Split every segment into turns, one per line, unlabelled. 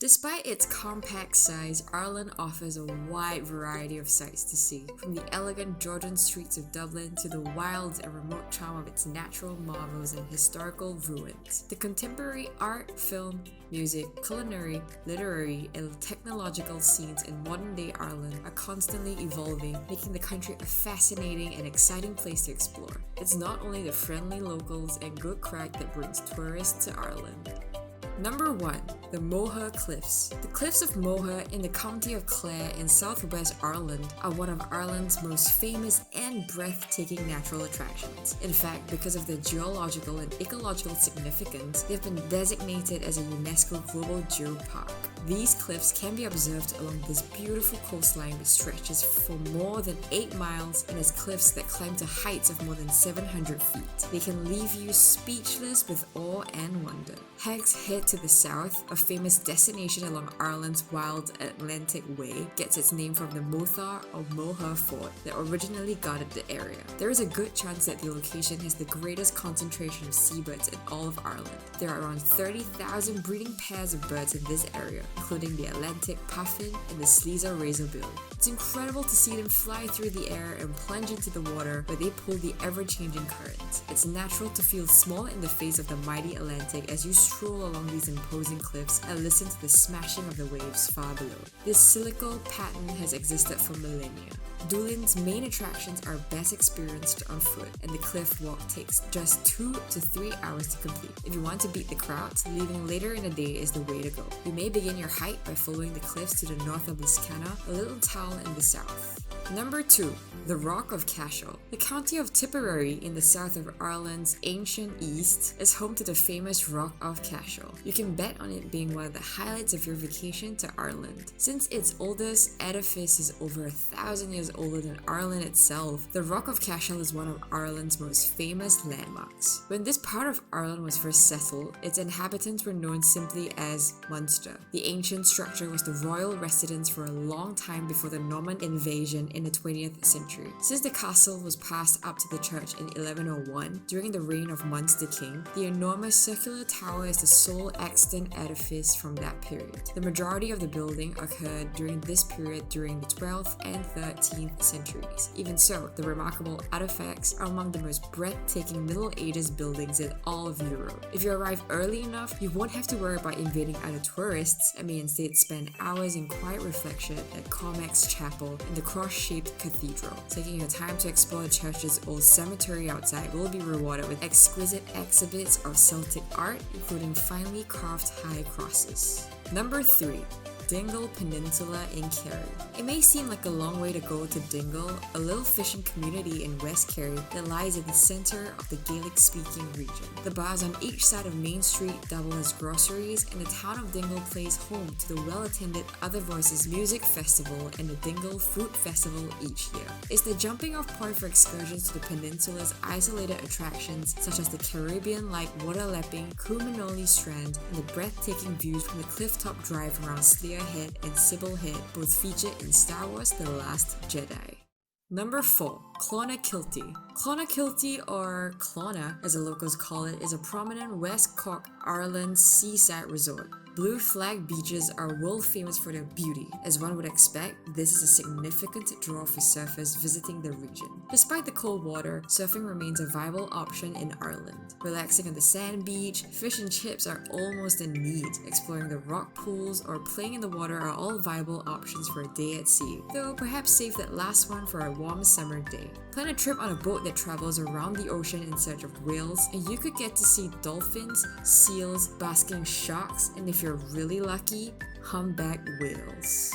Despite its compact size, Ireland offers a wide variety of sights to see, from the elegant Georgian streets of Dublin to the wild and remote charm of its natural marvels and historical ruins. The contemporary art, film, music, culinary, literary, and technological scenes in modern-day Ireland are constantly evolving, making the country a fascinating and exciting place to explore. It's not only the friendly locals and good craic that brings tourists to Ireland. Number 1. The Moher Cliffs. The Cliffs of Moher in the county of Clare in southwest Ireland are one of Ireland's most famous and breathtaking natural attractions. In fact, because of their geological and ecological significance, they've been designated as a UNESCO Global Geopark. These cliffs can be observed along this beautiful coastline that stretches for more than 8 miles and has cliffs that climb to heights of more than 700 feet. They can leave you speechless with awe and wonder. Hag's Head to the south, a famous destination along Ireland's wild Atlantic Way, gets its name from the Mothar or Moher Fort that originally guarded the area. There is a good chance that the location has the greatest concentration of seabirds in all of Ireland. There are around 30,000 breeding pairs of birds in this area, including the Atlantic puffin and the Sleezer razorbill. It's incredible to see them fly through the air and plunge into the water where they pull the ever-changing currents. It's natural to feel small in the face of the mighty Atlantic as you stroll along these imposing cliffs and listen to the smashing of the waves far below. This silico pattern has existed for millennia. Dublin's main attractions are best experienced on foot, and the cliff walk takes just 2 to 3 hours to complete. If you want to beat the crowds, leaving later in the day is the way to go. You may begin your hike by following the cliffs to the north of Liscannah, a little town in the south. Number 2. The Rock of Cashel. The county of Tipperary in the south of Ireland's ancient east is home to the famous Rock of Cashel. You can bet on it being one of the highlights of your vacation to Ireland. Since its oldest edifice is over 1,000 years older than Ireland itself, the Rock of Cashel is one of Ireland's most famous landmarks. When this part of Ireland was first settled, its inhabitants were known simply as Munster. The ancient structure was the royal residence for a long time before the Norman invasion in the 20th century. Since the castle was passed up to the church in 1101 during the reign of Munster King, the enormous circular tower is the sole extant edifice from that period. The majority of the building occurred during this period during the 12th and 13th centuries. Even so, the remarkable artifacts are among the most breathtaking Middle Ages buildings in all of Europe. If you arrive early enough, you won't have to worry about invading other tourists and may instead spend hours in quiet reflection at Cormac's Chapel and the cross-shaped cathedral. Taking your time to explore the church's old cemetery outside will be rewarded with exquisite exhibits of Celtic art, including finely carved high crosses. Number 3. Dingle Peninsula in Kerry. It may seem like a long way to go to Dingle, a little fishing community in West Kerry that lies at the center of the Gaelic-speaking region. The bars on each side of Main Street double as groceries, and the town of Dingle plays home to the well-attended Other Voices Music Festival and the Dingle Fruit Festival each year. It's the jumping-off point for excursions to the peninsula's isolated attractions such as the Caribbean-like water-lapping Coomanolly Strand and the breathtaking views from the cliff-top drive around Sleer Head and Sybil Head, both featured in Star Wars The Last Jedi. Number 4. Clonakilty. Clonakilty, or Clona as the locals call it, is a prominent West Cork, Ireland seaside resort. Blue flag beaches are world famous for their beauty. As one would expect, this is a significant draw for surfers visiting the region. Despite the cold water, surfing remains a viable option in Ireland. Relaxing on the sand beach, fish and chips are almost a need. Exploring the rock pools or playing in the water are all viable options for a day at sea, though perhaps save that last one for a warm summer day. Plan a trip on a boat that travels around the ocean in search of whales, and you could get to see dolphins, seals, basking sharks, and if you're really lucky, humpback whales.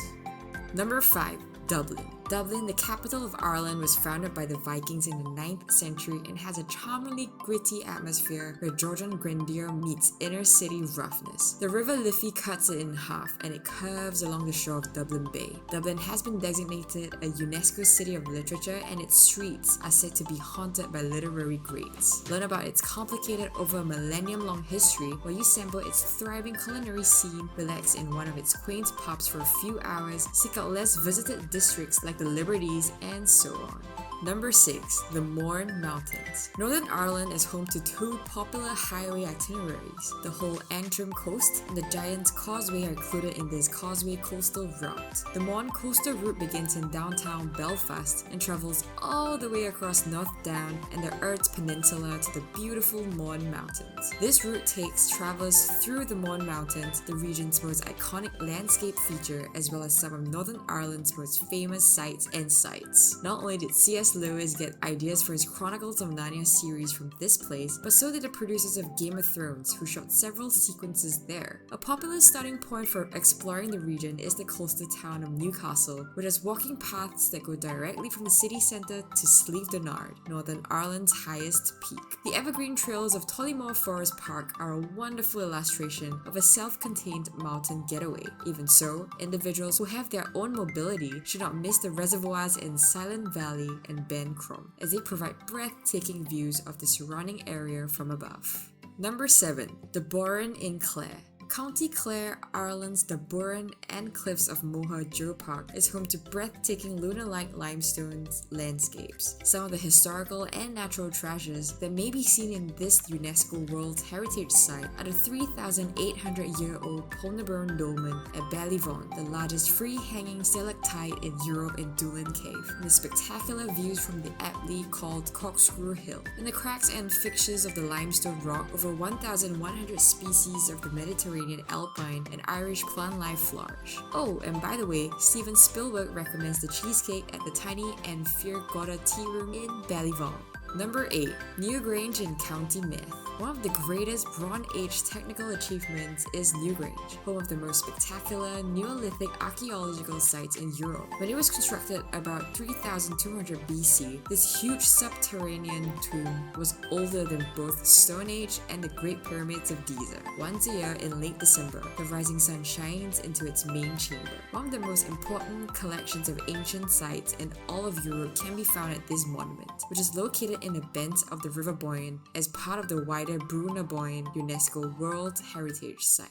Number 5. Dublin. Dublin, the capital of Ireland, was founded by the Vikings in the 9th century and has a charmingly gritty atmosphere where Georgian grandeur meets inner city roughness. The River Liffey cuts it in half and it curves along the shore of Dublin Bay. Dublin has been designated a UNESCO City of Literature and its streets are said to be haunted by literary greats. Learn about its complicated over a millennium-long history while you sample its thriving culinary scene, relax in one of its quaint pubs for a few hours, seek out less visited districts like the Liberties, and so on. Number 6. The Mourne Mountains. Northern Ireland is home to two popular highway itineraries. The whole Antrim coast and the Giant's Causeway are included in this Causeway Coastal Route. The Mourne Coastal Route begins in downtown Belfast and travels all the way across North Down and the Earts Peninsula to the beautiful Mourne Mountains. This route takes travelers through the Mourne Mountains, the region's most iconic landscape feature, as well as some of Northern Ireland's most famous sights and sights. Not only did C.S. Lewis get ideas for his Chronicles of Narnia series from this place, but so did the producers of Game of Thrones, who shot several sequences there. A popular starting point for exploring the region is the coastal town of Newcastle, which has walking paths that go directly from the city centre to Slieve Donard, Northern Ireland's highest peak. The evergreen trails of Tollymore Forest Park are a wonderful illustration of a self-contained mountain getaway. Even so, individuals who have their own mobility should not miss the reservoirs in Silent Valley and Ben Crom, as they provide breathtaking views of the surrounding area from above. Number 7. The Burren in Clare. County Clare, Ireland's the Burren and Cliffs of Moher Geopark is home to breathtaking lunar-like limestone landscapes. Some of the historical and natural treasures that may be seen in this UNESCO World Heritage Site are the 3,800-year-old Polnaburn Dolmen at Ballyvaughan, the largest free-hanging stalactite in Europe in Dublin Cave, and the spectacular views from the aptly called Corkscrew Hill. In the cracks and fixtures of the limestone rock, over 1,100 species of the Mediterranean alpine and Irish plant life flourish. Oh, and by the way, Steven Spielberg recommends the cheesecake at the Tiny and Feargoda Tea Room in Ballyvaughan. Number 8. Newgrange in County Meath. One of the greatest Bronze Age technical achievements is Newgrange, home of the most spectacular Neolithic archaeological sites in Europe. When it was constructed about 3200 BC, this huge subterranean tomb was older than both Stone Age and the Great Pyramids of Giza. Once a year in late December, the rising sun shines into its main chamber. One of the most important collections of ancient sites in all of Europe can be found at this monument, which is located in the bend of the River Boyne as part of the wider Bruna Boyne UNESCO World Heritage Site.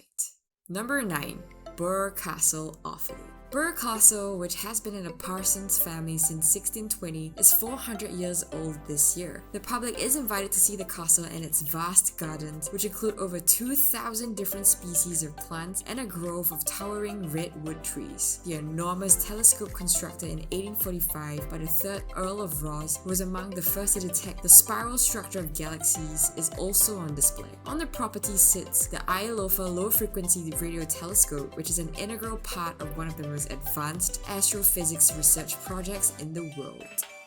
Number 9. Birr Castle, Offaly. Birr Castle, which has been in the Parsons family since 1620, is 400 years old this year. The public is invited to see the castle and its vast gardens, which include over 2,000 different species of plants and a grove of towering redwood trees. The enormous telescope constructed in 1845 by the 3rd Earl of Ross, who was among the first to detect the spiral structure of galaxies, is also on display. On the property sits the Ilofa low-frequency radio telescope, which is an integral part of one of the most advanced astrophysics research projects in the world.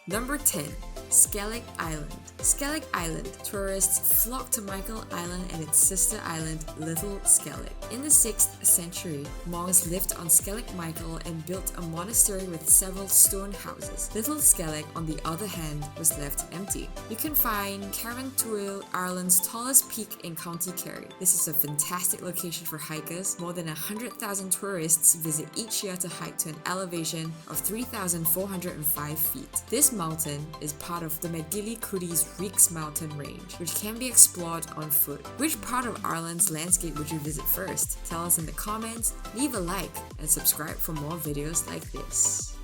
Number 10. Skellig Island. Skellig Island. Tourists flock to Michael Island and its sister island, Little Skellig. In the 6th century, monks lived on Skellig Michael and built a monastery with several stone houses. Little Skellig, on the other hand, was left empty. You can find Carrauntoohil, Ireland's tallest peak in County Kerry. This is a fantastic location for hikers. More than 100,000 tourists visit each year to hike to an elevation of 3,405 feet. This mountain is part of the McGillicuddy's Reeks mountain range, which can be explored on foot. Which part of Ireland's landscape would you visit first? Tell us in the comments, leave a like, and subscribe for more videos like this.